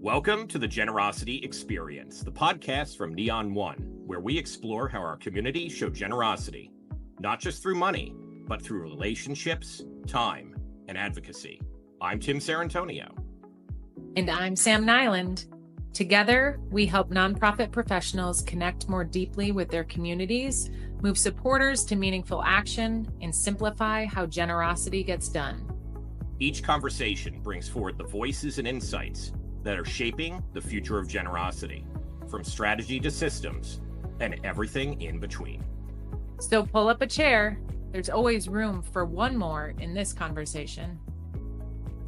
Welcome to the Generosity Experience, the podcast from Neon One, where we explore how our community show generosity, not just through money, but through relationships, time, and advocacy. I'm Tim Sarantonio. And I'm Sam Nyland. Together, we help nonprofit professionals connect more deeply with their communities, move supporters to meaningful action, and simplify how generosity gets done. Each conversation brings forward the voices and insights that are shaping the future of generosity, from strategy to systems, and everything in between. So pull up a chair. There's always room for one more in this conversation.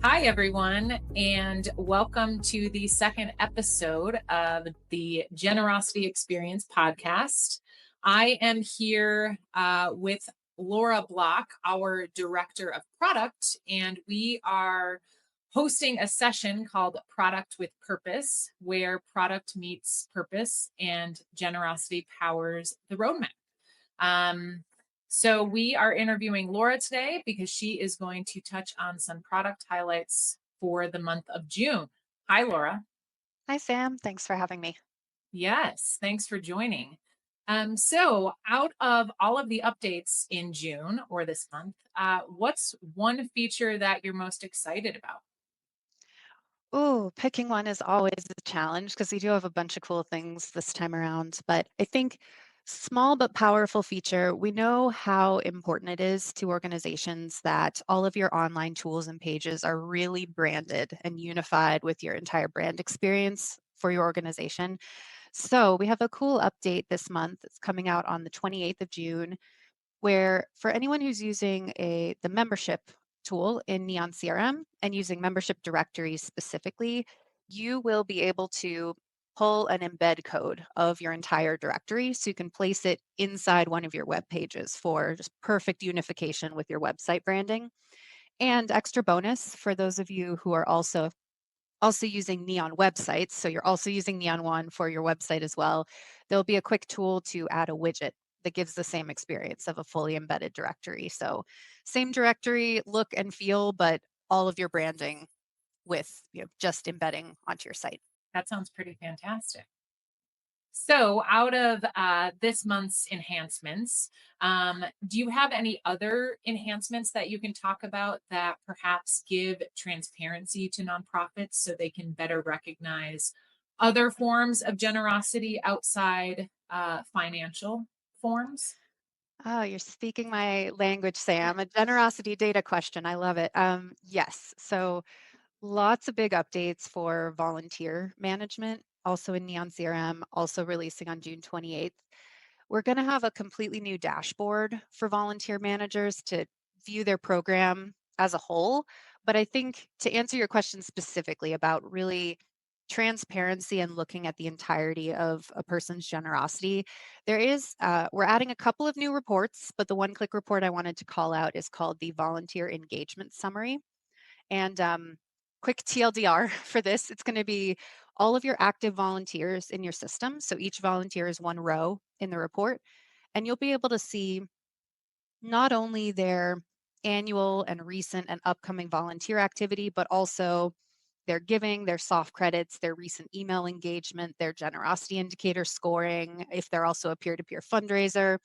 Hi, everyone, and welcome to the second episode of the Generosity Experience podcast. I am here with Laura Block, our Director of Product, and we are hosting a session called Product with Purpose, where product meets purpose and generosity powers the roadmap. So we are interviewing Laura today because she is going to touch on some product highlights for the month of June. Hi, Laura. Hi, Sam. Thanks for having me. Yes, thanks for joining. So out of all of the updates in June or this month, what's one feature that you're most excited about? Ooh, picking one is always a challenge because we do have a bunch of cool things this time around. But I think small but powerful feature, we know how important it is to organizations that all of your online tools and pages are really branded and unified with your entire brand experience for your organization. So we have a cool update this month. It's coming out on the 28th of June, where for anyone who's using the membership tool in Neon CRM and using membership directories specifically, you will be able to pull an embed code of your entire directory so you can place it inside one of your web pages for just perfect unification with your website branding. And extra bonus for those of you who are also using Neon websites, so you're also using Neon One for your website as well, there'll be a quick tool to add a widget that gives the same experience of a fully embedded directory. So same directory, look and feel, but all of your branding with just embedding onto your site. That sounds pretty fantastic. So out of this month's enhancements, do you have any other enhancements that you can talk about that perhaps give transparency to nonprofits so they can better recognize other forms of generosity outside financial forms? Oh, you're speaking my language, Sam. A generosity data question. I love it. Yes. So lots of big updates for volunteer management, also in Neon CRM, also releasing on June 28th. We're going to have a completely new dashboard for volunteer managers to view their program as a whole. But I think to answer your question specifically about really transparency and looking at the entirety of a person's generosity, we're adding a couple of new reports, but the one-click report I wanted to call out is called the Volunteer Engagement Summary. And quick TLDR for this, it's going to be all of your active volunteers in your system. So each volunteer is one row in the report, and you'll be able to see not only their annual and recent and upcoming volunteer activity, but also their giving, their soft credits, their recent email engagement, their generosity indicator scoring, if they're also a peer-to-peer fundraiser,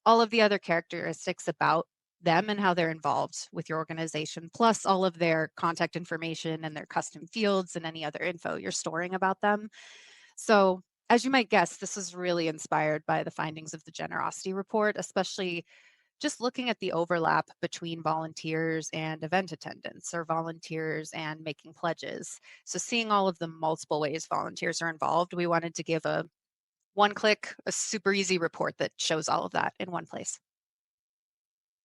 all of the other characteristics about them and how they're involved with your organization, plus all of their contact information and their custom fields and any other info you're storing about them. So, as you might guess, this is really inspired by the findings of the generosity report, especially just looking at the overlap between volunteers and event attendants or volunteers and making pledges. So seeing all of the multiple ways volunteers are involved, we wanted to give a one-click, a super easy report that shows all of that in one place.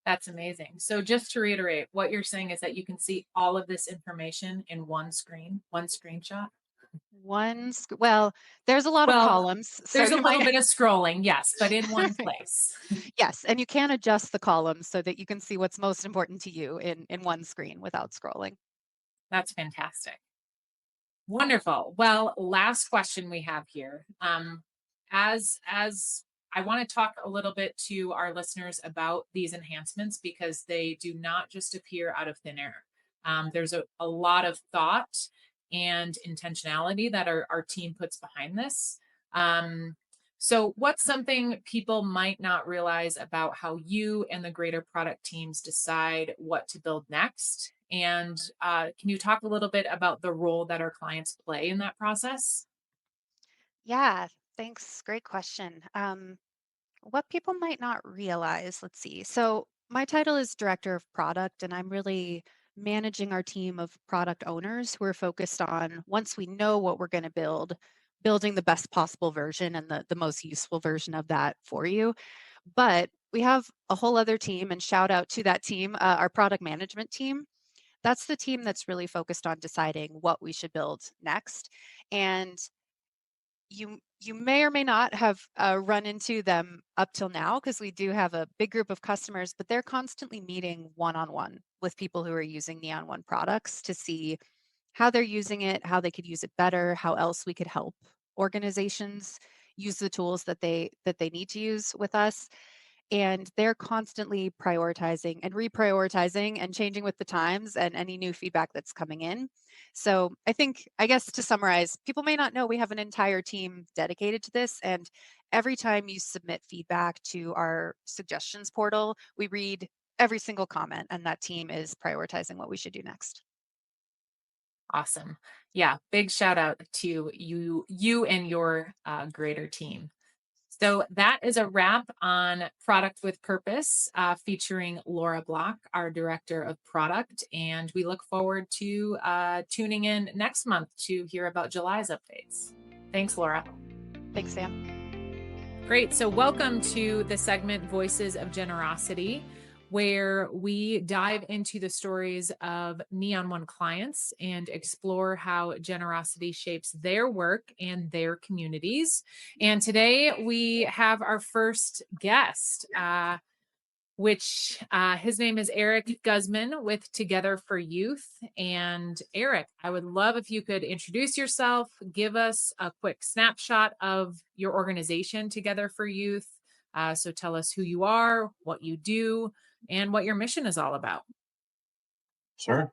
That's amazing. So just to reiterate, what you're saying is that you can see all of this information in one screen, one screenshot? Well, there's a lot of columns. There's a little bit of scrolling, yes, but in one place. Yes, and you can adjust the columns so that you can see what's most important to you in one screen without scrolling. That's fantastic. Wonderful. Well, last question we have here. As I want to talk a little bit to our listeners about these enhancements because they do not just appear out of thin air. There's a lot of thought and intentionality that our team puts behind this. So what's something people might not realize about how you and the greater product teams decide what to build next? And can you talk a little bit about the role that our clients play in that process? Yeah, thanks. Great question. What people might not realize, let's see. So, my title is Director of Product, and I'm really managing our team of product owners who are focused on, once we know what we're going to build, building the best possible version and the most useful version of that for you. But we have a whole other team, and shout out to that team, our product management team. That's the team that's really focused on deciding what we should build next. And you may or may not have run into them up till now, because we do have a big group of customers, but they're constantly meeting one-on-one with people who are using Neon One products to see how they're using it, how they could use it better, how else we could help organizations use the tools that they need to use with us. And they're constantly prioritizing and reprioritizing and changing with the times and any new feedback that's coming in. So I guess to summarize, people may not know we have an entire team dedicated to this. And every time you submit feedback to our suggestions portal, we read every single comment, and that team is prioritizing what we should do next. Awesome. Yeah, big shout out to you and your greater team. So that is a wrap on Product with Purpose, featuring Laura Block, our Director of Product. And we look forward to tuning in next month to hear about July's updates. Thanks, Laura. Thanks, Sam. Great. So welcome to the segment Voices of Generosity, where we dive into the stories of Neon One clients and explore how generosity shapes their work and their communities. And today we have our first guest, which his name is Eric Guzman with Together for Youth. And Eric, I would love if you could introduce yourself, give us a quick snapshot of your organization, Together for Youth. So tell us who you are, what you do, and what your mission is all about. Sure.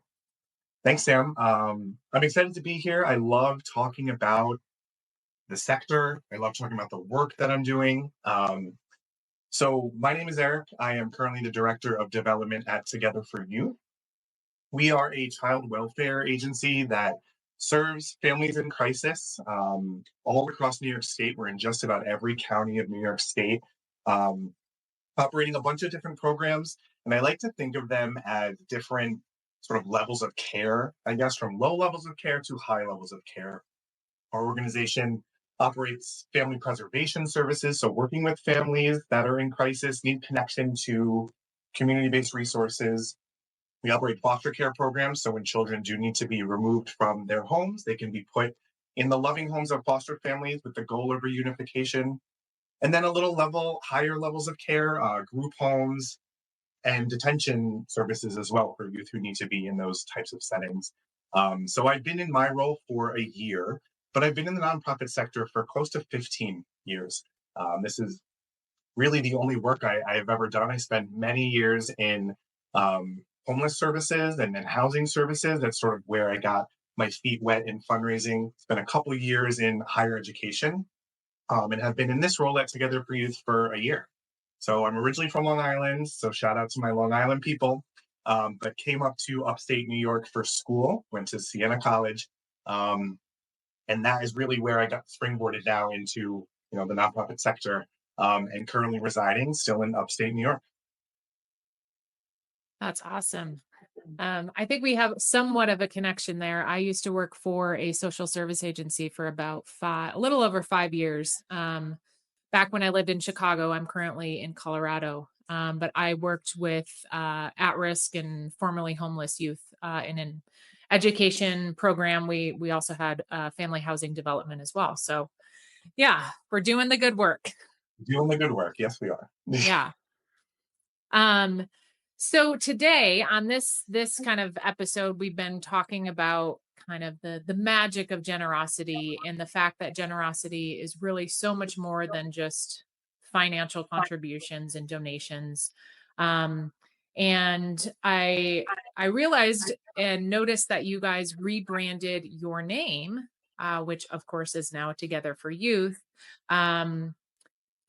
Thanks, Sam. I'm excited to be here. I love talking about the sector. I love talking about the work that I'm doing. So my name is Eric. I am currently the Director of Development at Together for Youth. We are a child welfare agency that serves families in crisis all across New York State. We're in just about every county of New York State, operating a bunch of different programs. And I like to think of them as different sort of levels of care, I guess, from low levels of care to high levels of care. Our organization operates family preservation services, so working with families that are in crisis, need connection to community-based resources. We operate foster care programs, so when children do need to be removed from their homes, they can be put in the loving homes of foster families with the goal of reunification. And then a little level, higher levels of care, group homes, and detention services as well for youth who need to be in those types of settings. So I've been in my role for a year, but I've been in the nonprofit sector for close to 15 years. This is really the only work I have ever done. I spent many years in homeless services and housing services. That's sort of where I got my feet wet in fundraising. Spent a couple of years in higher education, and have been in this role at Together for Youth for a year. So I'm originally from Long Island, so shout out to my Long Island people, but came up to upstate New York for school, went to Siena College, and that is really where I got springboarded now into the nonprofit sector, and currently residing still in upstate New York. That's awesome. I think we have somewhat of a connection there. I used to work for a social service agency for about a little over 5 years. Back when I lived in Chicago. I'm currently in Colorado, but I worked with at-risk and formerly homeless youth in an education program. We also had family housing development as well. So yeah, we're doing the good work. Doing the good work. Yes, we are. Yeah. So today on this kind of episode, we've been talking about kind of the magic of generosity and the fact that generosity is really so much more than just financial contributions and donations. And I realized and noticed that you guys rebranded your name, which of course is now Together for Youth. Um,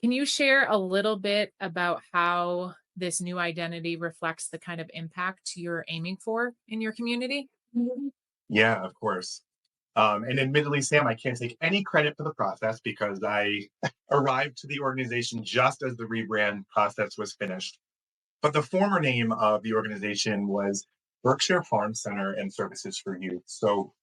can you share a little bit about how this new identity reflects the kind of impact you're aiming for in your community? Yeah, of course. And admittedly, Sam, I can't take any credit for the process because I arrived to the organization just as the rebrand process was finished. But the former name of the organization was Berkshire Farm Center and Services for Youth. So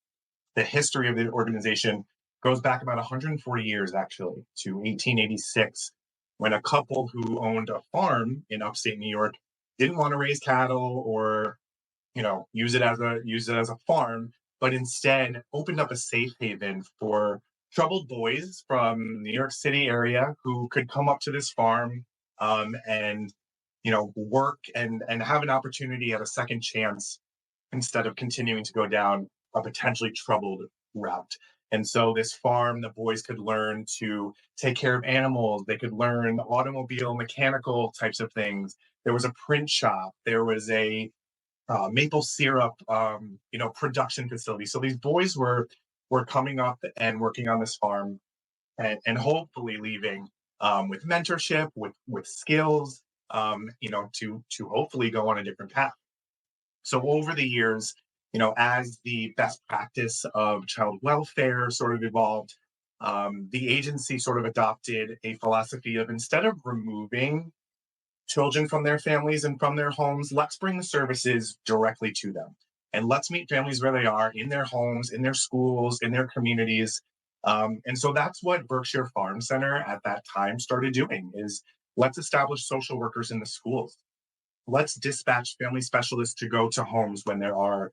the history of the organization goes back about 140 years, actually, to 1886, when a couple who owned a farm in upstate New York didn't want to raise cattle or use it as a farm, but instead opened up a safe haven for troubled boys from New York City area who could come up to this farm and work and have an opportunity at a second chance instead of continuing to go down a potentially troubled route. And so this farm, the boys could learn to take care of animals. They could learn automobile mechanical types of things. There was a print shop. There was a maple syrup, production facility. So these boys were coming up and working on this farm, and hopefully leaving with mentorship, with skills, to hopefully go on a different path. So over the years, as the best practice of child welfare sort of evolved, the agency sort of adopted a philosophy of, instead of removing children from their families and from their homes, let's bring the services directly to them. And let's meet families where they are, in their homes, in their schools, in their communities. And so that's what Berkshire Farm Center at that time started doing, is let's establish social workers in the schools. Let's dispatch family specialists to go to homes when there are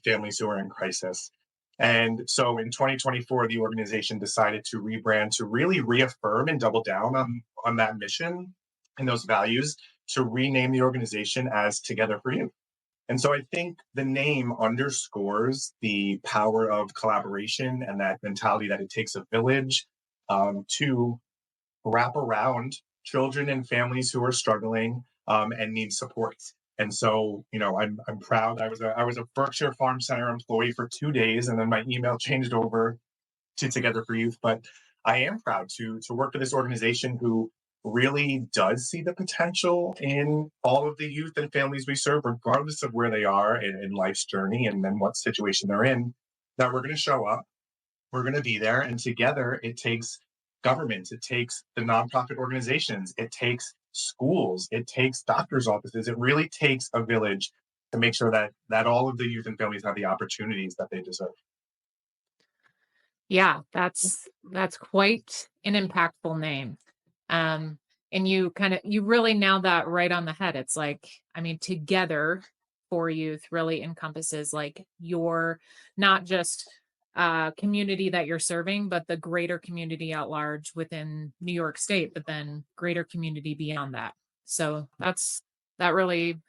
families who are in crisis. And so in 2024, the organization decided to rebrand, to really reaffirm and double down on that mission and those values, to rename the organization as Together for You. And so I think the name underscores the power of collaboration and that mentality that it takes a village to wrap around children and families who are struggling and need support. And so, I'm proud. I was a Berkshire Farm Center employee for 2 days, and then my email changed over to Together for Youth. But I am proud to work for this organization who really does see the potential in all of the youth and families we serve, regardless of where they are in life's journey and then what situation they're in, that we're going to show up, we're going to be there. And together, it takes governments, it takes the nonprofit organizations, it takes schools, it takes doctors' offices. It really takes a village to make sure that all of the youth and families have the opportunities that they deserve. Yeah, that's quite an impactful name. Um, and you really nailed that right on the head. It's like, I mean, Together for Youth really encompasses like your, not just community that you're serving, but the greater community at large within New York State, but then greater community beyond that. So that really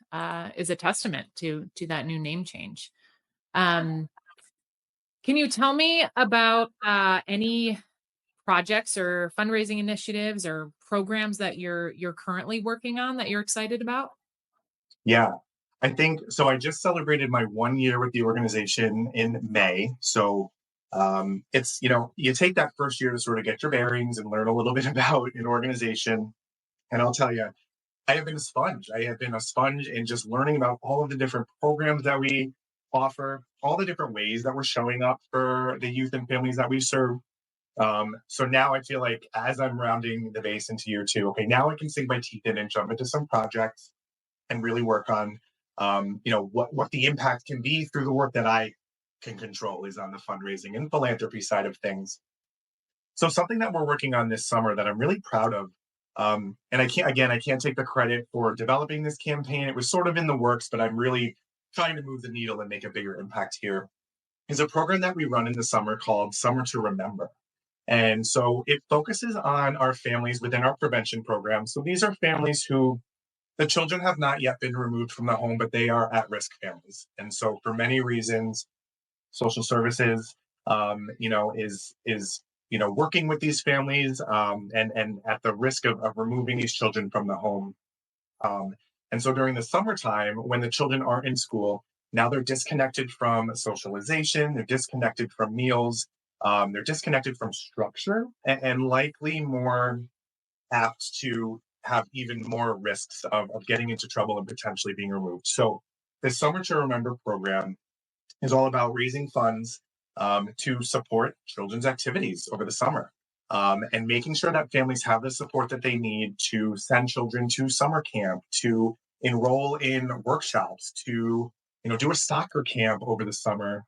is a testament to that new name change. Can you tell me about any projects or fundraising initiatives or programs that you're currently working on that you're excited about? Yeah, I think so. I just celebrated my 1 year with the organization in May. So it's, you take that first year to sort of get your bearings and learn a little bit about an organization. And I'll tell you, I have been a sponge. I have been a sponge in just learning about all of the different programs that we offer, all the different ways that we're showing up for the youth and families that we serve. So now I feel like, as I'm rounding the base into year two, okay, now I can sink my teeth in and jump into some projects and really work on, what the impact can be through the work that I can control, is on the fundraising and philanthropy side of things. So something that we're working on this summer that I'm really proud of, and I can't take the credit for developing this campaign. It was sort of in the works, but I'm really trying to move the needle and make a bigger impact here, is a program that we run in the summer called Summer to Remember. And so it focuses on our families within our prevention program. So these are families who, the children have not yet been removed from the home, but they are at-risk families. And so for many reasons, social services, is working with these families, and at the risk of removing these children from the home. And so during the summertime, when the children aren't in school, now they're disconnected from socialization, they're disconnected from meals, they're disconnected from structure, and likely more apt to have even more risks of getting into trouble and potentially being removed. So the Summer to Remember program is all about raising funds to support children's activities over the summer, and making sure that families have the support that they need to send children to summer camp, to enroll in workshops, to do a soccer camp over the summer.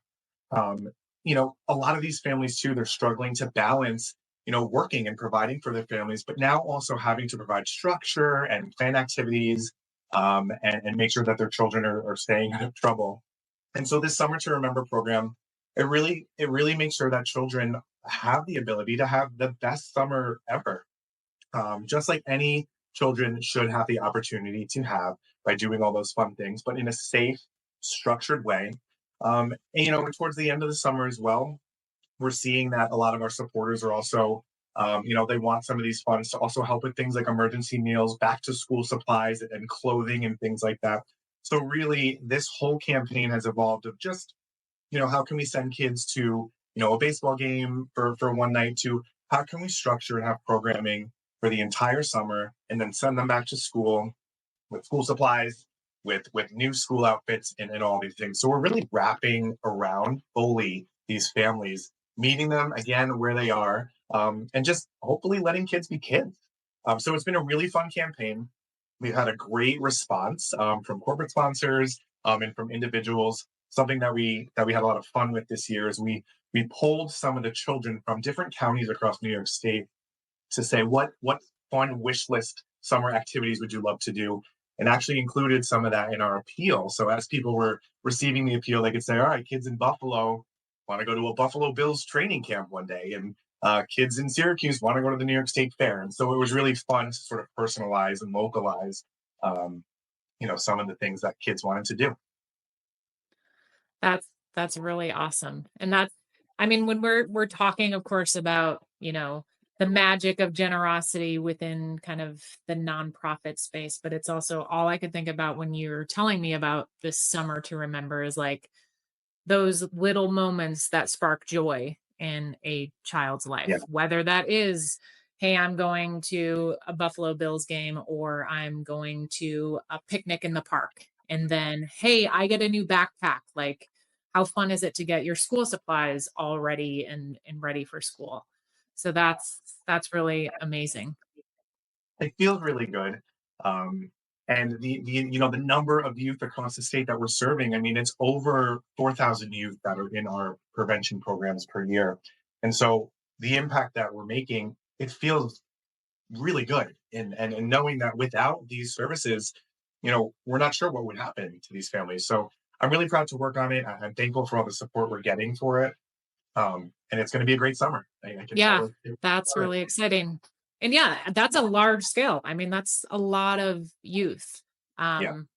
um, a lot of these families too, they're struggling to balance working and providing for their families, but now also having to provide structure and plan activities, and make sure that their children are staying out of trouble. And so this Summer to Remember program, it really makes sure that children have the ability to have the best summer ever, just like any children should have the opportunity to have by doing all those fun things, but in a safe, structured way. And, towards the end of the summer as well, we're seeing that a lot of our supporters are also, they want some of these funds to also help with things like emergency meals, back to school supplies, and clothing and things like that. So really, this whole campaign has evolved of just, how can we send kids to, a baseball game for one night, to how can we structure and have programming for the entire summer and then send them back to school with school supplies, with new school outfits, and all these things. So we're really wrapping around fully these families, meeting them again where they are, and just hopefully letting kids be kids. So it's been a really fun campaign. We've had a great response from corporate sponsors, and from individuals. Something that we had a lot of fun with this year is we polled some of the children from different counties across New York State to say what fun wish list summer activities would you love to do, and actually included some of that in our appeal. So as people were receiving the appeal, they could say, all right, kids in Buffalo want to go to a Buffalo Bills training camp one day, and kids in Syracuse want to go to the New York State Fair. And so it was really fun to sort of personalize and localize, um, some of the things that kids wanted to do. That's really awesome. And that's, I mean, when we're talking, of course, about, the magic of generosity within kind of the nonprofit space, but it's also all I could think about when you're telling me about this Summer to Remember is like those little moments that spark joy in a child's life, Yeah. whether that is, hey, I'm going to a Buffalo Bills game, or I'm going to a picnic in the park. And then, hey, I get a new backpack. Like, how fun is it to get your school supplies all ready and ready for school? So that's really amazing. It feels really good. Um, and the number of youth across the state that we're serving, I mean, it's over 4,000 youth that are in our prevention programs per year. And so the impact that we're making, it feels really good. And knowing that without these services, we're not sure what would happen to these families. So I'm really proud to work on it. I'm thankful for all the support we're getting for it. And it's going to be a great summer. I can Yeah, tell it. that's really exciting. And yeah, that's a large scale. I mean, that's a lot of youth. Yeah, Um,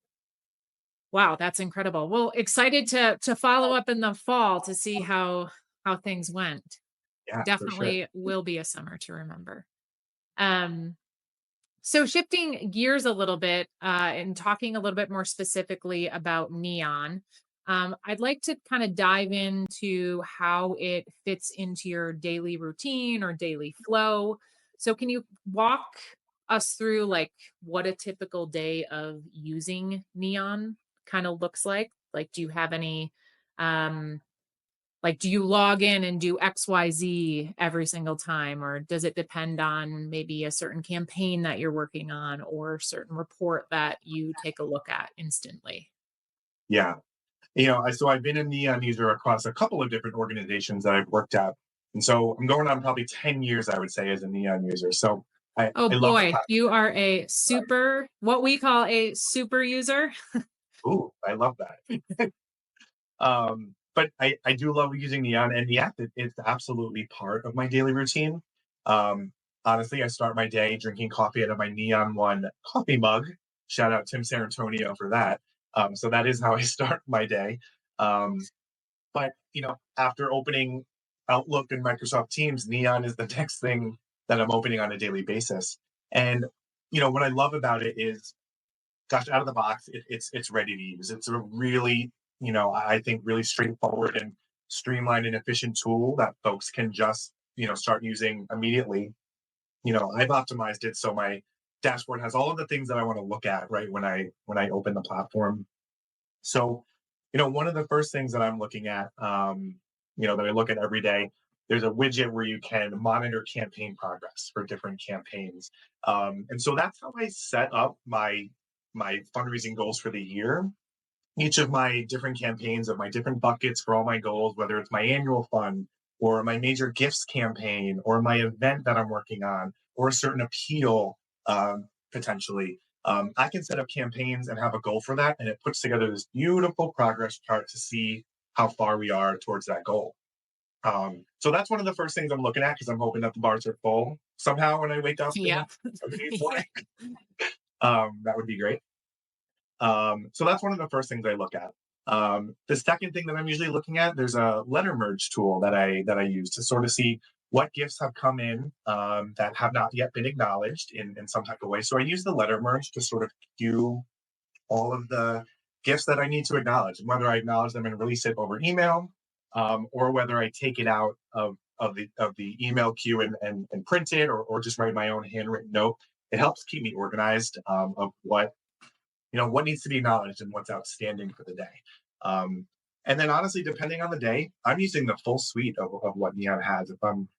wow, that's incredible. Well, excited to follow up in the fall to see how things went. yeah, for sure. Definitely will be a summer to remember. Um, so shifting gears a little bit, and talking a little bit more specifically about Neon, I'd like to kind of dive into how it fits into your daily routine or daily flow. So can you walk us through like what a typical day of using Neon kind of looks like? Like, do you have any, um, like, do you log in and do XYZ every single time, or does it depend on maybe a certain campaign that you're working on or certain report that you take a look at instantly? Yeah. So I've been a neon user across a couple of different organizations that I've worked at. And so I'm going on probably 10 years, I would say, as a neon user. So Oh I love the boy, platform. you are a super, what we call a super user. Ooh, I love that. But I do love using neon, and yeah, it's absolutely part of my daily routine. Um, Honestly, I start my day drinking coffee out of my Neon One coffee mug. Shout out Tim Sarantonio for that. So that is how I start my day. Um, But after opening Outlook and Microsoft Teams, Neon is the next thing that I'm opening on a daily basis. And what I love about it is gosh, out of the box, it's ready to use. It's a really, I think really straightforward and streamlined and efficient tool that folks can just, start using immediately. I've optimized it so my dashboard has all of the things that I want to look at right when I open the platform. So, one of the first things that I'm looking at, that I look at every day, there's a widget where you can monitor campaign progress for different campaigns. And so that's how I set up my fundraising goals for the year. Each of my different campaigns of my different buckets for all my goals, whether it's my annual fund or my major gifts campaign or my event that I'm working on or a certain appeal, potentially. I can set up campaigns and have a goal for that, and it puts together this beautiful progress chart to see how far we are towards that goal. So that's one of the first things I'm looking at because I'm hoping that the bars are full somehow when I wake up. Yeah. That would be great. So that's one of the first things I look at. The second thing that I'm usually looking at, there's a letter merge tool that I use to sort of see what gifts have come in that have not yet been acknowledged in some type of way. So I use the letter merge to sort of queue all of the gifts that I need to acknowledge, and whether I acknowledge them and release it over email, or whether I take it out of the email queue and print it, or just write my own handwritten note. It helps keep me organized of what needs to be acknowledged and what's outstanding for the day. And then honestly, depending on the day, I'm using the full suite of what Neon has. If I'm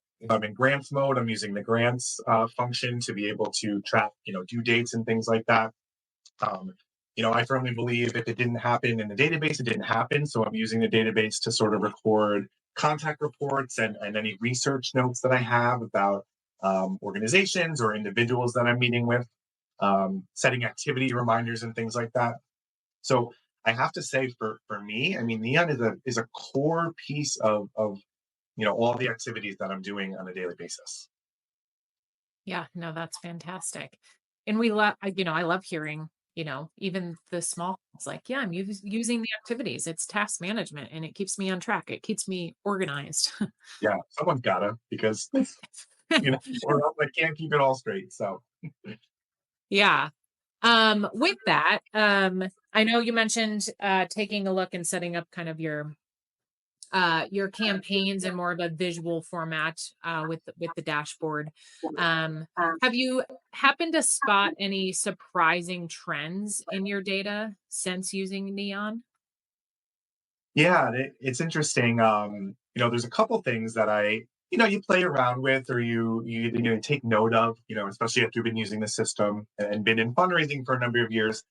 in grants mode, I'm using the grants function to be able to track, due dates and things like that. I firmly believe if it didn't happen in the database, it didn't happen. So I'm using the database to sort of record contact reports and any research notes that I have about organizations or individuals that I'm meeting with, setting activity reminders and things like that. So I have to say, for me, I mean, Neon is a core piece of all the activities that I'm doing on a daily basis. Yeah, no, that's fantastic. And we love, I love hearing, even the small things like, yeah, I'm using the activities. It's task management and it keeps me on track. It keeps me organized. Yeah, someone's gotta, because or else I can't keep it all straight. So Yeah. With that, I know you mentioned taking a look and setting up kind of your campaigns in more of a visual format with the dashboard. Have you happened to spot any surprising trends in your data since using Neon? yeah, it's interesting. There's a couple things that you play around with, or you take note of, especially after you've been using the system and been in fundraising for a number of years.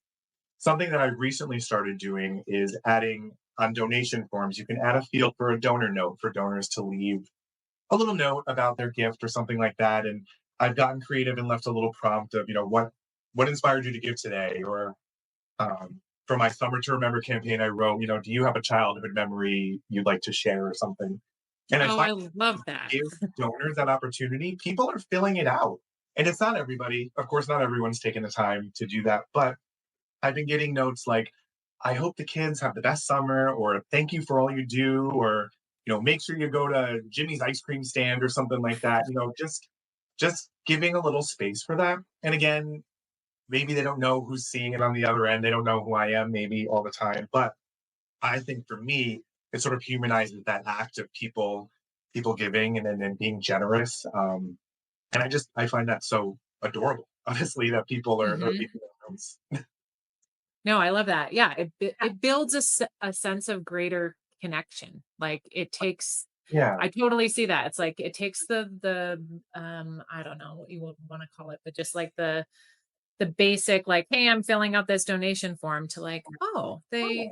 Something that I've recently started doing is adding on donation forms. You can add a field for a donor note for donors to leave a little note about their gift or something like that. And I've gotten creative and left a little prompt of, what inspired you to give today? Or for my Summer to Remember campaign, I wrote, do you have a childhood memory you'd like to share or something? And I Oh, find I love that. give donors that opportunity. People are filling it out. And it's not everybody. Of course, not everyone's taking the time to do that. But I've been getting notes like, I hope the kids have the best summer, or thank you for all you do, or, make sure you go to Jimmy's ice cream stand or something like that. Just giving a little space for that. And again, maybe they don't know who's seeing it on the other end. They don't know who I am maybe all the time. But I think for me, it sort of humanizes that act of people giving and then being generous. And I find that so adorable, honestly, that people are leaving notes. No, I love that. Yeah, it builds a sense of greater connection. Like it takes. Yeah. I totally see that. It's like it takes the I don't know what you would want to call it, but just like the basic, like, hey, I'm filling out this donation form, to like, oh, they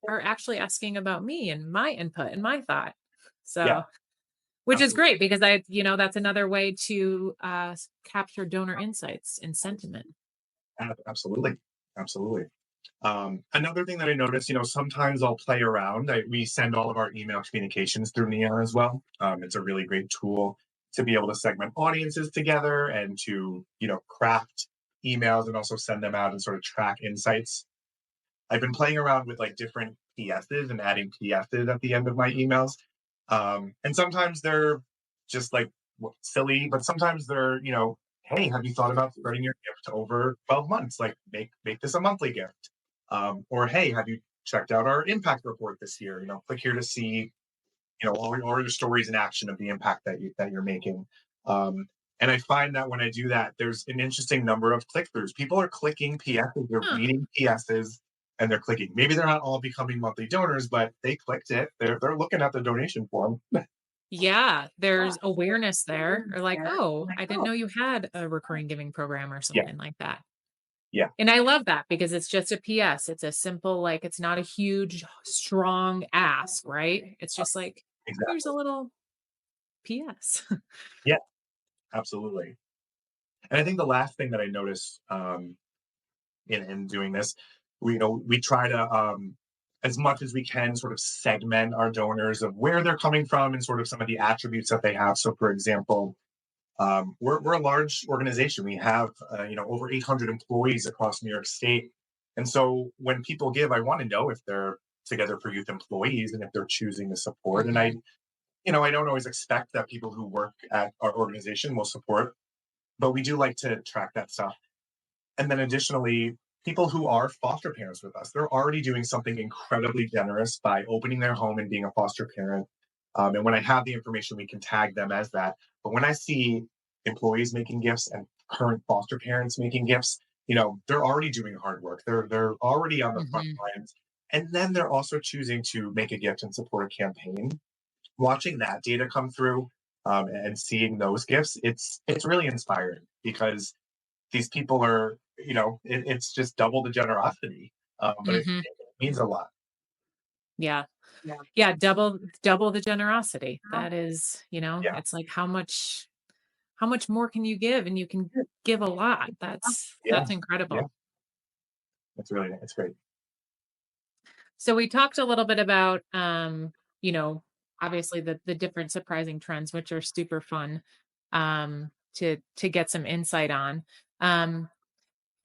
are actually asking about me and my input and my thought. So, Yeah. which is Absolutely. great because that's another way to capture donor insights and sentiment. Absolutely. Absolutely. Another thing that I noticed, sometimes I'll play around. We send all of our email communications through Neon as well. It's a really great tool to be able to segment audiences together and to, craft emails and also send them out and sort of track insights. I've been playing around with like different PSs and adding PSs at the end of my emails. And sometimes they're just like silly, but sometimes they're, hey, have you thought about spreading your gift over 12 months? Like make this a monthly gift. Or hey, have you checked out our impact report this year? Click here to see, all your stories in action of the impact that you're making. Um, and I find that when I do that, there's an interesting number of click-throughs. People are clicking PSs, they're Huh. reading PSs, and they're clicking. Maybe they're not all becoming monthly donors, but they clicked it. They're looking at the donation form. Yeah, there's awareness there. Or like, oh, I didn't know you had a recurring giving program or Yeah, something like that. yeah, And I love that because it's just a PS. It's a simple, like, it's not a huge, strong ask, right? It's just like, here's a exactly. little PS. Yeah, absolutely. And I think the last thing that I noticed in doing this, we try to as much as we can sort of segment our donors of where they're coming from and sort of some of the attributes that they have. So, for example, we're a large organization. We have over 800 employees across New York State, and so when people give, I want to know if they're Together for Youth employees and if they're choosing to support. And Mhm. I don't always expect that people who work at our organization will support, but we do like to track that stuff. And then additionally, people who are foster parents with us, they're already doing something incredibly generous by opening their home and being a foster parent. And when I have the information, we can tag them as that. But when I see employees making gifts and current foster parents making gifts, they're already doing hard work. They're already on the front Mhm. lines. And then they're also choosing to make a gift and support a campaign. Watching that data come through and seeing those gifts, it's really inspiring because these people are, it's just double the generosity, but Mhm. it means a lot. Yeah. Yeah. Yeah, double the generosity. That is, Yeah, it's like how much more can you give? And you can give a lot. yeah, That's yeah. incredible. It's great. So we talked a little bit about you know, obviously the different surprising trends, which are super fun to get some insight on. Um,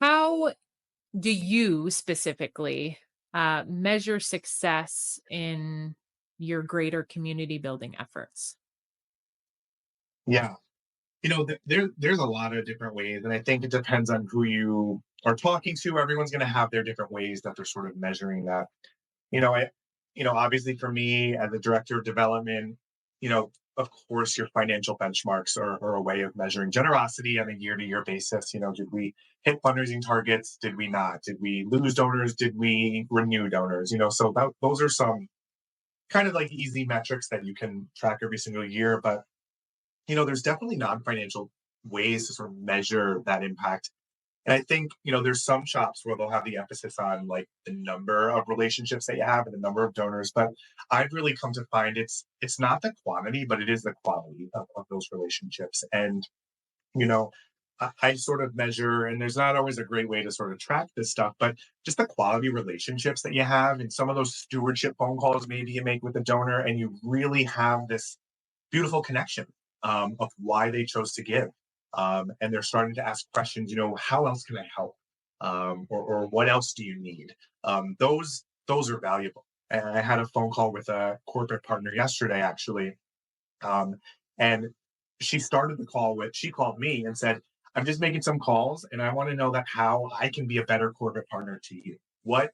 how do you specifically measure success in your greater community building efforts? Yeah, there's a lot of different ways, and I think it depends on who you are talking to. Everyone's going to have their different ways that they're sort of measuring that. I obviously for me as a director of development, of course your financial benchmarks are a way of measuring generosity on a year-to-year basis. Did we hit fundraising targets? Did we not? Did we lose donors? Did we renew donors? So those are some kind of like easy metrics that you can track every single year. But there's definitely non-financial ways to sort of measure that impact. And I think, there's some shops where they'll have the emphasis on like the number of relationships that you have and the number of donors. But I've really come to find it's not the quantity, but it is the quality of those relationships. And, you know, I sort of measure, and there's not always a great way to sort of track this stuff, but just the quality relationships that you have and some of those stewardship phone calls maybe you make with the donor, and you really have this beautiful connection of why they chose to give. And they're starting to ask questions, how else can I help? Or what else do you need? Those are valuable. And I had a phone call with a corporate partner yesterday, actually. Um, and she called me and said, I'm just making some calls and I want to know that how I can be a better corporate partner to you. What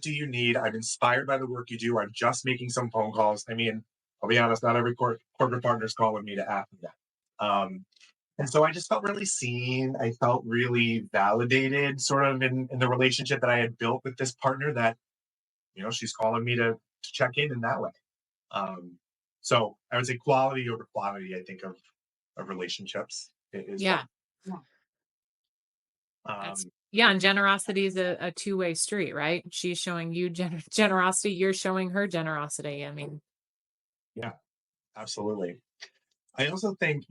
do you need? I'm inspired by the work you do. I'm just making some phone calls. I mean, I'll be honest, not every corporate partner is calling me to ask me that. And so I just felt really seen. I felt really validated sort of in the relationship that I had built with this partner that, she's calling me to check in that way. Um, so I would say quality over quantity, I think, of relationships is one. Yeah, Yeah. that's Um, yeah, and generosity is a two-way street, right? She's showing you generosity, you're showing her generosity. I mean, yeah, absolutely. I also think,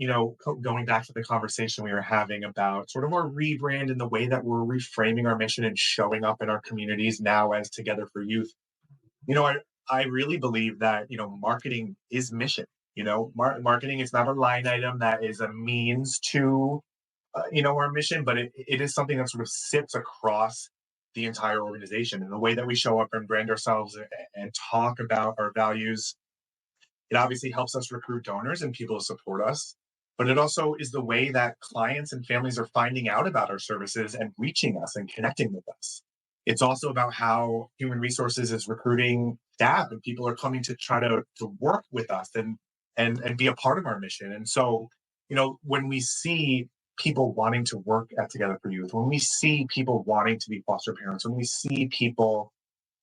going back to the conversation we were having about sort of our rebrand and the way that we're reframing our mission and showing up in our communities now as Together for Youth, I really believe that, marketing is mission. Marketing is not a line item that is a means to, our mission, but it is something that sort of sits across the entire organization and the way that we show up and brand ourselves and talk about our values. It obviously helps us recruit donors and people to support us. but it also is the way that clients and families are finding out about our services and reaching us and connecting with us. It's also about how human resources is recruiting staff, and people are coming to try to work with us and be a part of our mission. And so, when we see people wanting to work at Together for Youth, when we see people wanting to be foster parents, when we see people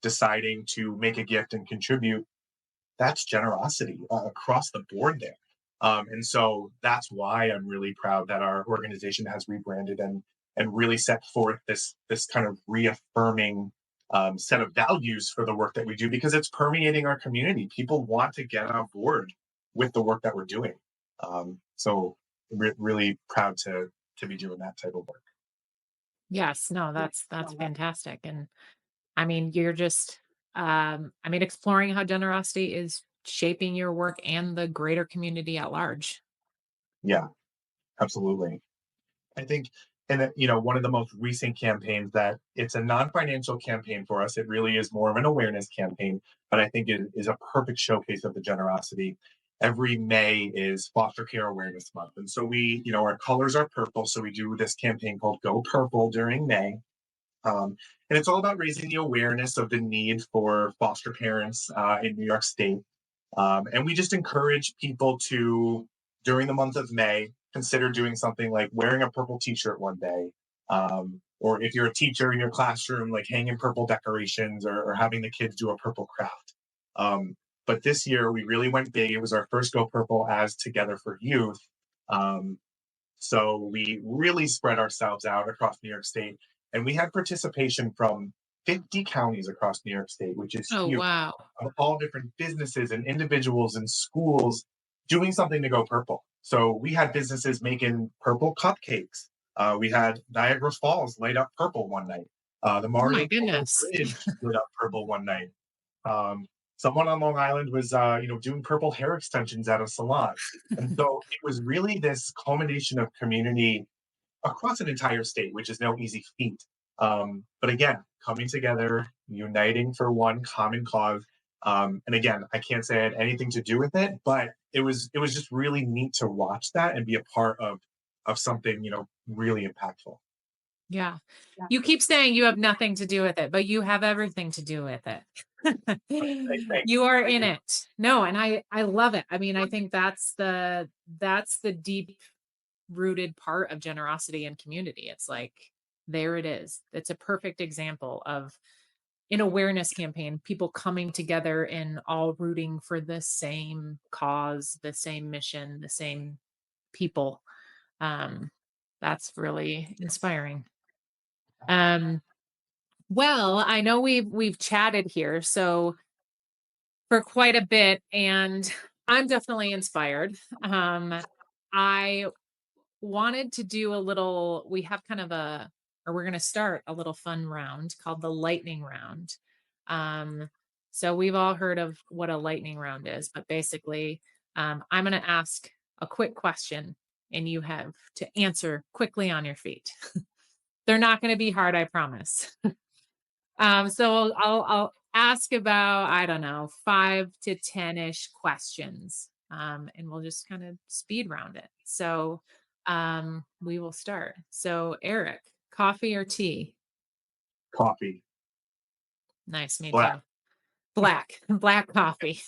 deciding to make a gift and contribute, that's generosity across the board there. And so that's why I'm really proud that our organization has rebranded and really set forth this kind of reaffirming set of values for the work that we do, because it's permeating our community. People want to get on board with the work that we're doing. So really proud to be doing that type of work. Yes, no, that's fantastic. And I mean, you're just exploring how generosity is shaping your work and the greater community at large. Yeah, absolutely. I think, and that, one of the most recent campaigns that it's a non-financial campaign for us. It really is more of an awareness campaign, but I think it is a perfect showcase of the generosity. Every May is Foster Care Awareness Month. And so our colors are purple. So we do this campaign called Go Purple during May. And it's all about raising the awareness of the need for foster parents in New York State. And we just encourage people to, during the month of May, consider doing something like wearing a purple t-shirt one day. Or if you're a teacher in your classroom, like hanging purple decorations or having the kids do a purple craft. But this year we really went big. It was our first Go Purple as Together for Youth. So we really spread ourselves out across New York State. And we had participation from 50 counties across New York State, which is Oh, huge. wow. Of all different businesses and individuals and schools doing something to go purple. So we had businesses making purple cupcakes. We had Niagara Falls light up purple one night. The Oh my Mario goodness. Bridge lit up purple one night. Someone on Long Island was, doing purple hair extensions at a salon. And so it was really this culmination of community across an entire state, which is no easy feat. But again, coming together, uniting for one common cause. And again, I can't say I had anything to do with it, but it was just really neat to watch that and be a part of something, really impactful. Yeah. You keep saying you have nothing to do with it, but you have everything to do with it. Thanks. You are in it. No, and I love it. I mean, I think that's the deep rooted part of generosity and community. It's like, there it is. It's a perfect example of an awareness campaign, people coming together and all rooting for the same cause, the same mission, the same people. That's really inspiring. Well, I know we've chatted here so for quite a bit, and I'm definitely inspired. I wanted to do a little, we have kind of we're going to start a little fun round called the lightning round. So we've all heard of what a lightning round is, but basically, I'm going to ask a quick question and you have to answer quickly on your feet. They're not going to be hard, I promise. So I'll ask about, I don't know, 5 to 10-ish questions. And we'll just kind of speed round it. So we will start. So Eric, coffee or tea? Coffee. Nice, me Black. too. Black coffee.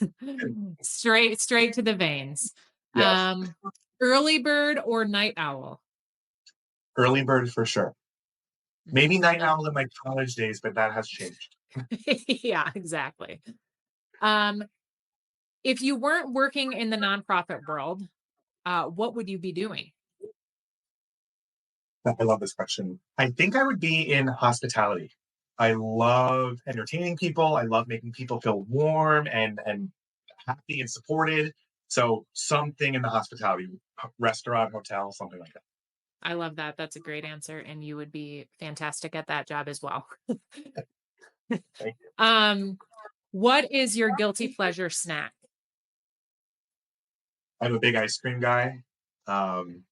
straight to the veins. Yes. Early bird or night owl? Early bird for sure. Maybe night owl in my college days, but that has changed. Yeah, exactly. If you weren't working in the nonprofit world, what would you be doing? I love this question. I think I would be in hospitality. I love entertaining people. I love making people feel warm and happy and supported. So something in the hospitality, restaurant, hotel, something like that. I love that. That's a great answer. And you would be fantastic at that job as well. Thank you. What is your guilty pleasure snack? I'm a big ice cream guy. And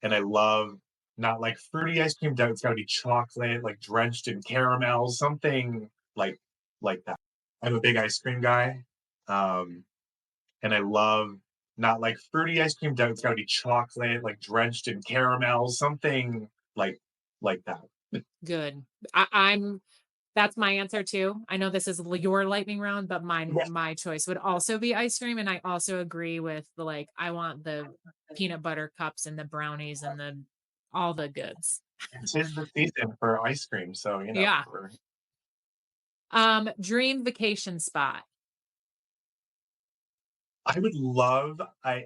I love not like fruity ice cream. It's got to be chocolate, like drenched in caramel, something like that. I'm a big ice cream guy. And I love not like fruity ice cream. It's got to be chocolate, like drenched in caramel, something like that. Good. I'm That's my answer too. I know this is your lightning round, but Yeah. my choice would also be ice cream. And I also agree with the, like, I want the peanut butter cups and the brownies and all the goods. It is the season for ice cream, so Yeah. Dream vacation spot. I would love.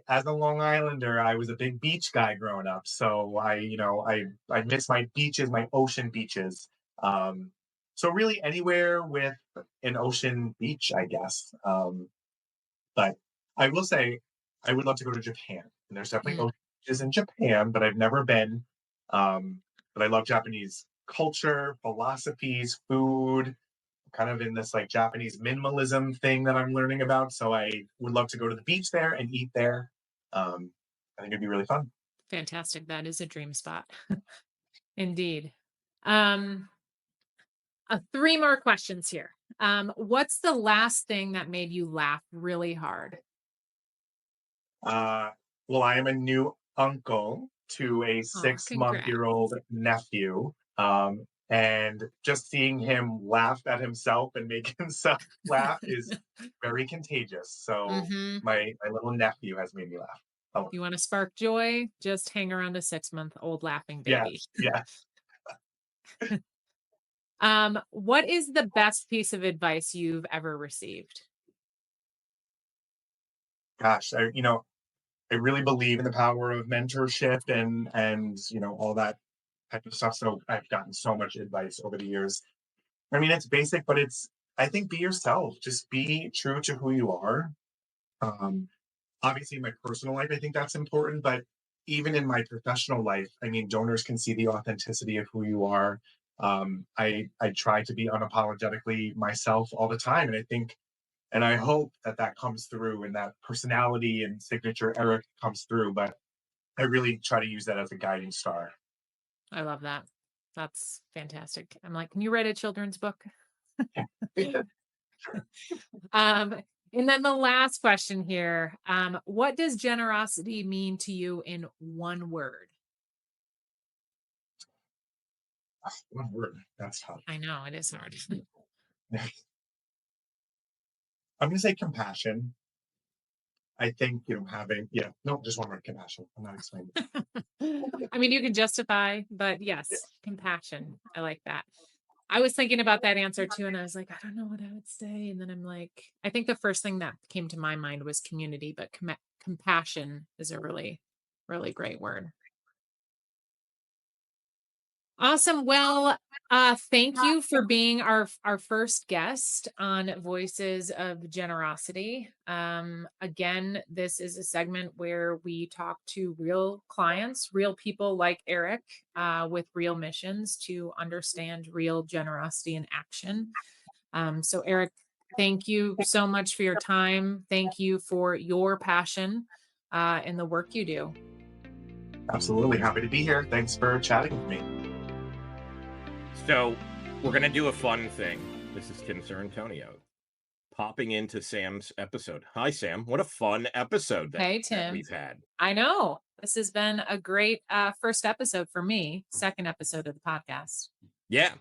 As a Long Islander, I was a big beach guy growing up, so I miss my beaches, my ocean beaches. Um, so really anywhere with an ocean beach, I guess. But I will say, I would love to go to Japan, and there's definitely Mm. ocean beaches in Japan, but I've never been. But I love Japanese culture, philosophies, food, kind of in this like Japanese minimalism thing that I'm learning about. So I would love to go to the beach there and eat there. I think it'd be really fun. Fantastic. That is a dream spot. Indeed. Um, Three more questions here. What's the last thing that made you laugh really hard? Well, I am a new uncle to a Oh, 6 month congrats. year old nephew. And just seeing him laugh at himself and make himself laugh is very contagious. So Hmm. my little nephew has made me laugh. Oh, You want to spark joy? Just hang around a 6-month-old laughing baby. yes, yes. What is the best piece of advice you've ever received? Gosh, I really believe in the power of mentorship and all that type of stuff. So I've gotten so much advice over the years. I mean, it's basic, but I think be yourself. Just be true to who you are. Um, Obviously, in my personal life, I think that's important, but even in my professional life, I mean, donors can see the authenticity of who you are. I try to be unapologetically myself all the time, and I think and I hope that that comes through and that personality and signature Eric comes through. But I really try to use that as a guiding star. I love that. That's fantastic. I'm like, can you write a children's book? Sure. Um, and then the last question here. What does generosity mean to you in one word? One word. That's tough. I know it is hard. I'm going to say compassion. I think, no, just one word, compassion. I'm not explaining. I mean, you can justify, but Yeah. yes, compassion. I like that. I was thinking about that answer too, and I was like, I don't know what I would say. And then I'm like, I think the first thing that came to my mind was community, but compassion is a really, really great word. Awesome. Well, thank you for being our first guest on Voices of Generosity. Again, this is a segment where we talk to real clients, real people like Eric, with real missions to understand real generosity in action. So, Eric, thank you so much for your time. Thank you for your passion and the work you do. Absolutely. Happy to be here. Thanks for chatting with me. So we're going to do a fun thing. This is Tim Antonio popping into Sam's episode. Hi, Sam. What a fun episode Hey, that Tim. we've had. I know. This has been a great first episode for me, second episode of the podcast. Yeah.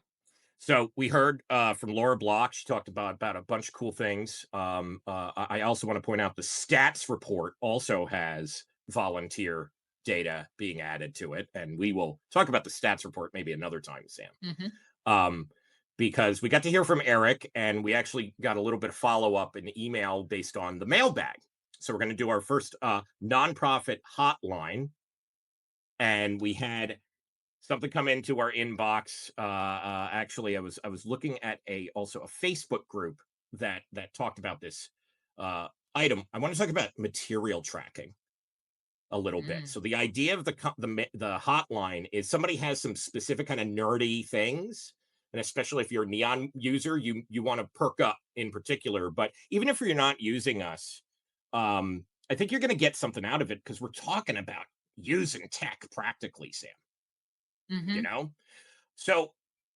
So we heard from Laura Block. She talked about a bunch of cool things. I also want to point out the stats report also has volunteer data being added to it. And we will talk about the stats report maybe another time, Sam. Mm-hmm. Because we got to hear from Eric and we actually got a little bit of follow-up in email based on the mailbag. So we're going to do our first nonprofit hotline. And we had something come into our inbox. Actually, I was looking at also a Facebook group that talked about this item. I want to talk about material tracking a little bit. So the idea of the hotline is somebody has some specific kind of nerdy things, and especially if you're a Neon user, you want to perk up in particular. But even if you're not using us, I think you're going to get something out of it because we're talking about using tech practically, Sam. Mm-hmm. So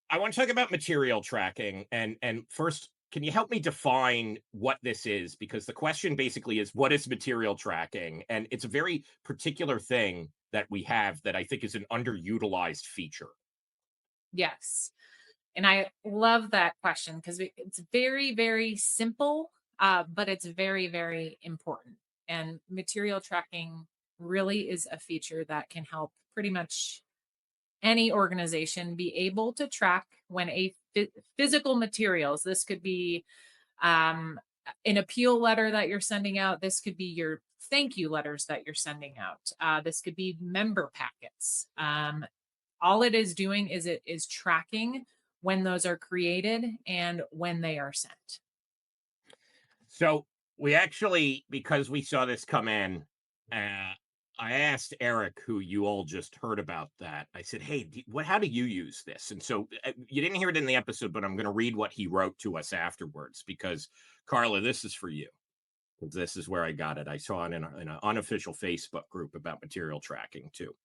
I want to talk about material tracking, and first can you help me define what this is? Because the question basically is, what is material tracking? And it's a very particular thing that we have that I think is an underutilized feature. Yes. And I love that question because it's very, very simple, but it's very, very important. And material tracking really is a feature that can help pretty much any organization be able to track when physical materials, this could be um, an appeal letter that you're sending out, this could be your thank you letters that you're sending out, this could be member packets. All it is doing is it is tracking when those are created and when they are sent. So we actually, because we saw this come in, I asked Eric, who you all just heard about that. I said, "Hey, how do you use this?" And so you didn't hear it in the episode, but I'm going to read what he wrote to us afterwards because, Carla, this is for you. This is where I got it. I saw it in an unofficial Facebook group about material tracking too.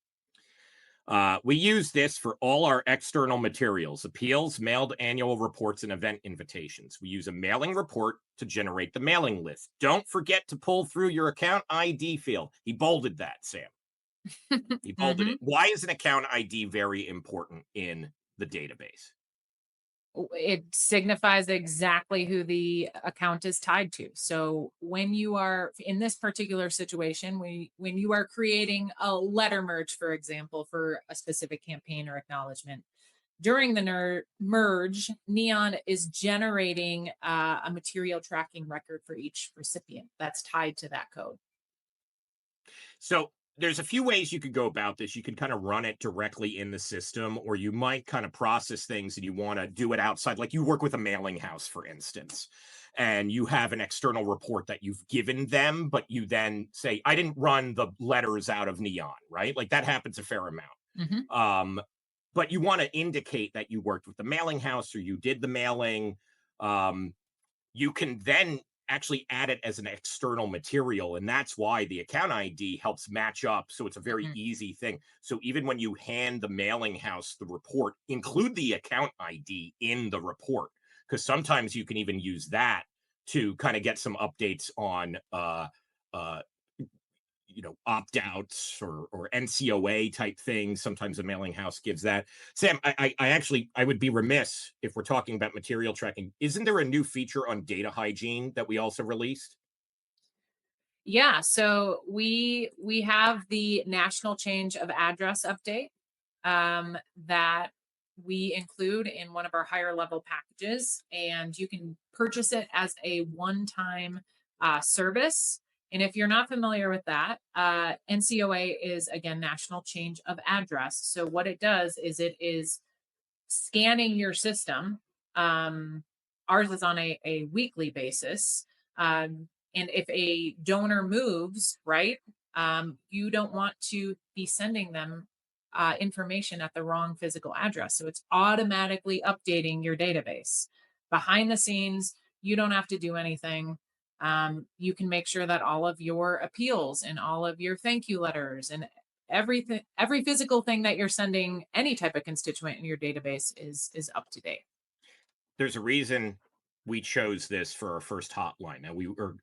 We use this for all our external materials, appeals, mailed annual reports, and event invitations. We use a mailing report to generate the mailing list. Don't forget to pull through your account ID field. He bolded that, Sam. He bolded it. Why is an account ID very important in the database? It signifies exactly who the account is tied to. So when you are in this particular situation, when you are creating a letter merge, for example, for a specific campaign or acknowledgement, during the merge, Neon is generating a material tracking record for each recipient that's tied to that code. So there's a few ways you could go about this. You can kind of run it directly in the system, or you might kind of process things and you want to do it outside. Like you work with a mailing house, for instance, and you have an external report that you've given them, but you then say, I didn't run the letters out of Neon, right? Like that happens a fair amount. But you want to indicate that you worked with the mailing house or you did the mailing. You can then actually add it as an external material. And that's why the account ID helps match up. So it's a very easy thing. So even when you hand the mailing house the report, include the account ID in the report, because sometimes you can even use that to kind of get some updates on opt-outs or NCOA type things. Sometimes a mailing house gives that. Sam, I would be remiss if we're talking about material tracking. Isn't there a new feature on data hygiene that we also released? Yeah, so we have the national change of address update that we include in one of our higher level packages, and you can purchase it as a one-time service. And if you're not familiar with that, NCOA is, again, National Change of Address. So what it does is it is scanning your system. Ours is on a weekly basis. And if a donor moves, right, you don't want to be sending them information at the wrong physical address. So it's automatically updating your database. Behind the scenes, you don't have to do anything. You can make sure that all of your appeals and all of your thank you letters and everything, every physical thing that you're sending any type of constituent in your database is up to date. There's a reason we chose this for our first hotline. Now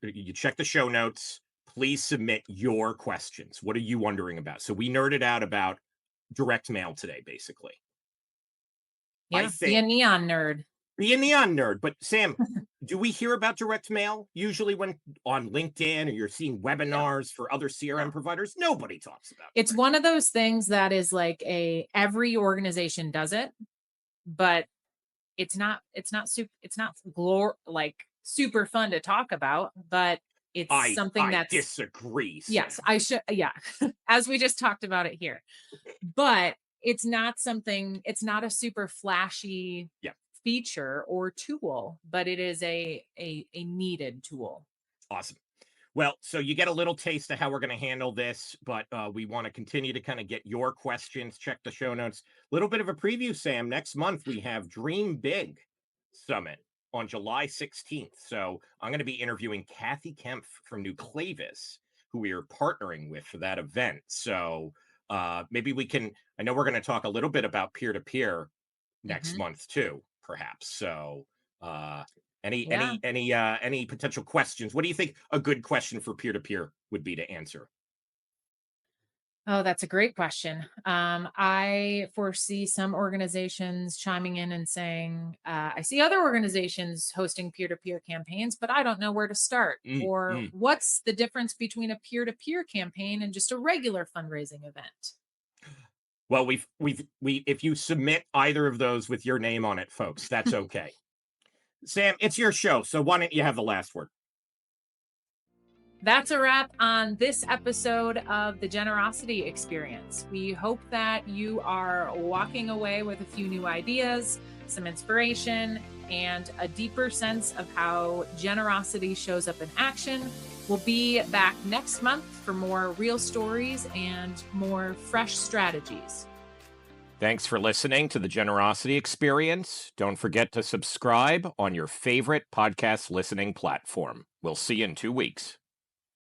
you check the show notes. Please submit your questions. What are you wondering about? So we nerded out about direct mail today, basically. Yeah, be a neon nerd. Be a neon nerd. But Sam, do we hear about direct mail usually when on LinkedIn or you're seeing webinars for other CRM providers? Nobody talks about it. It's one of those things that is like every organization does it, but it's not super fun to talk about, but it's something that's disagree. Sam. Yes, I should. Yeah. As we just talked about it here, but it's not a super flashy feature or tool, but it is a needed tool. Awesome. Well, so you get a little taste of how we're going to handle this, but we want to continue to kind of get your questions. Check the show notes. A little bit of a preview, Sam. Next month, we have Dream Big Summit on July 16th. So I'm going to be interviewing Kathy Kempf from New Clavis, who we are partnering with for that event. So maybe we can, I know we're going to talk a little bit about peer-to-peer next month too, perhaps. So Yeah. Any potential questions? What do you think a good question for peer-to-peer would be to answer? Oh, that's a great question. I foresee some organizations chiming in and saying, I see other organizations hosting peer to peer campaigns, but I don't know where to start. Mm, Or mm. what's the difference between a peer to peer campaign and just a regular fundraising event? Well, we if you submit either of those with your name on it, folks, that's okay. Sam, it's your show, so why don't you have the last word? That's a wrap on this episode of the Generosity Experience. We hope that you are walking away with a few new ideas, some inspiration, and a deeper sense of how generosity shows up in action. We'll be back next month for more real stories and more fresh strategies. Thanks for listening to the Generosity Experience. Don't forget to subscribe on your favorite podcast listening platform. We'll see you in 2 weeks.